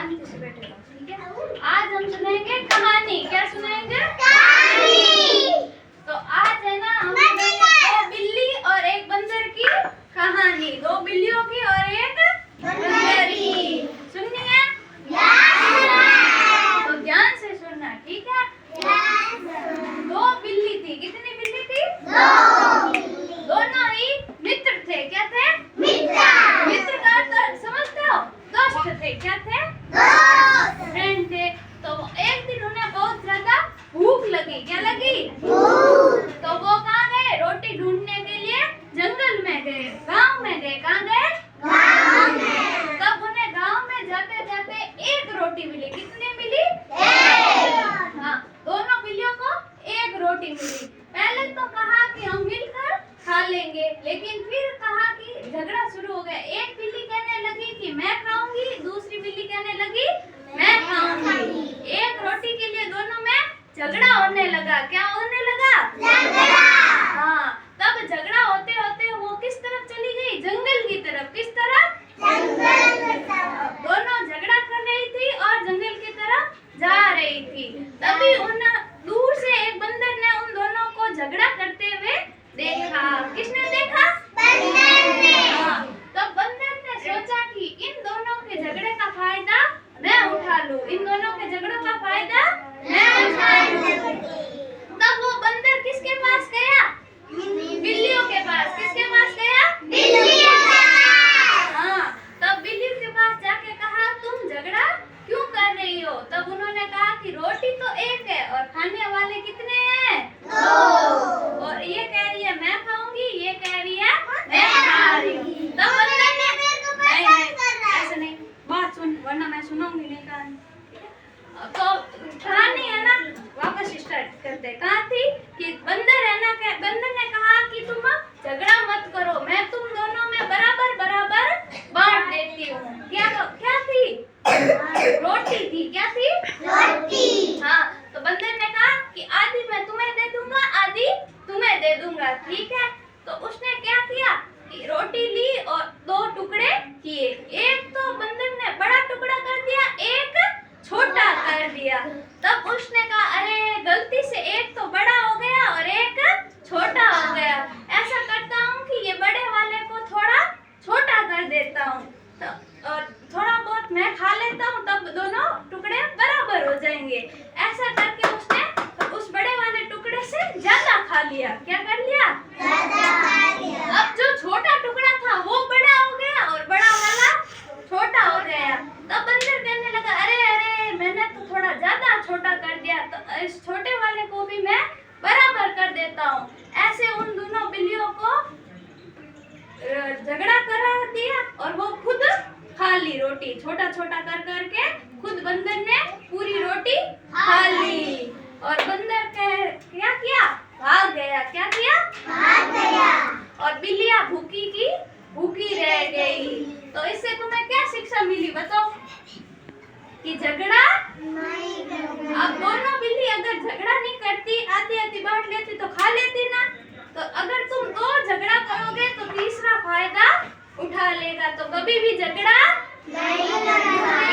शांति से बैठे रहो, ठीक है। आज हम सुनाएंगे कहानी। क्या सुनाएंगे? कहानी। तो आज है ना हम दो बिल्ली और एक बंदर की कहानी, दो बिल्लियों की और एक बंदर की। सुननी है? तो ध्यान से सुनना, ठीक है। दो बिल्ली थी। कितनी बिल्ली थी? दोनों ही मित्र थे। क्या थे? मित्र का अर्थ समझते हो? दोस्त थे। क्या थे? फ्रेंड थे। तो एक दिन उन्हें बहुत ज्यादा भूख लगी। क्या लगी? तो वो कहाँ गए? रोटी ढूंढने के लिए जंगल में गए, गांव में गए। कहाँ गए? तब उन्हें गांव में जाते जाते एक रोटी मिली। कितनी मिली? हाँ, दोनों बिल्लियों को एक रोटी मिली। पहले तो कहा कि हम मिलकर खा लेंगे, लेकिन फिर कहा कि झगड़ा शुरू हो गया। एक बिल्ली कहने लगी कि मैं खाऊंगी, दूसरी बिल्ली कहने लगी मैं खाऊंगी। एक रोटी के लिए दोनों में झगड़ा होने लगा। क्या होने लगा? हाँ, तब झगड़ा होते होते वो किस तरफ चली गई? जंगल की तरफ। किस तरफ? दोनों झगड़ा कर रही थी और जंगल की तरफ जा रही थी। तभी उन दूर से एक बंदर ने उन दोनों को झगड़ा करते हुए देखा। किसने देखा? बंदर ने। हाँ, तब बंदर ने सोचा कि इन दोनों के झगड़े का फायदा मैं उठा लूं। इन दोनों के झगड़ों का फायदा मैं उठा लूं। तब वो बंदर किसके पास गया? बिल्लियों के पास। किसके पास गया? बिल्लियों के पास। हाँ, तब बिल्लियों के पास जाके कहा तुम झगड़ा क्यों कर रही हो? तब उन्होंने कहा कि रोटी तो एक है और खाने वाले कितने हैं? दो। और ये कह रही है मैं खाऊंगी, ये कह रही है मैं खा रही हूँ। तब बंदर ने ऐसा नहीं, बात सुन वरना मैं सुनाऊंगी नहीं कहानी। तो कहानी है ना वापस स्टार्ट करते। कहाँ थी कि बंदर है ना, बंदर ने कहा कि तुम झगड़ा मत करो, मैं तुम दोनों में बराबर बराबर बांट देती हूँ। क्या थी? रोटी थी। क्या थी? रोटी। हाँ, तो बंदर ने कहा कि आधी मैं तुम्हें दे दूंगा, आधी तुम्हें दे दूंगा, ठीक है। तो उसने क्या किया कि रोटी ली और दो टुकड़े किए। एक तो बंदर ने बड़ा टुकड़ा कर दिया, एक छोटा कर दिया। तब उसने कहा अरे गलती से एक तो बड़ा हो गया और एक छोटा हो गया। ऐसा करता हूँ कि ये बड़े वाले को थोड़ा छोटा कर देता हूँ और थोड़ा बहुत मैं खा लेता हूँ, तब दोनों टुकड़े बराबर हो जाएंगे। ऐसा करके उसने उस बड़े वाले टुकड़े से ज्यादा खा लिया। क्या कर लिया? अब जो छोटा टुकड़ा था वो बड़ा हो गया और बड़ा वाला छोटा हो गया। तब बंदर कहने लगा अरे अरे मैंने तो थोड़ा ज्यादा छोटा कर दिया, तो इस छोटे वाले को भी मैं बराबर कर देता हूँ। ऐसे उन दोनों बिल्लियों को झगड़ा करा दिया और वो खुद खा ली रोटी। छोटा छोटा कर करके खुद बंदर ने पूरी रोटी खा ली और बंदर क्या किया? भाग गया। क्या किया? भाग गया। और बिल्लियां भूखी की भूखी रह गई। तो इससे तुम्हें क्या शिक्षा मिली बताओ? कि झगड़ा नहीं करना। अब दोनों बिल्ली अगर झगड़ा नहीं करती, आधी आधी बांट लेती तो खा लेती ना। तो अगर तुम दो झगड़ा करोगे तो तीसरा फायदा उठा लेगा। तो कभी भी झगड़ा नहीं करना।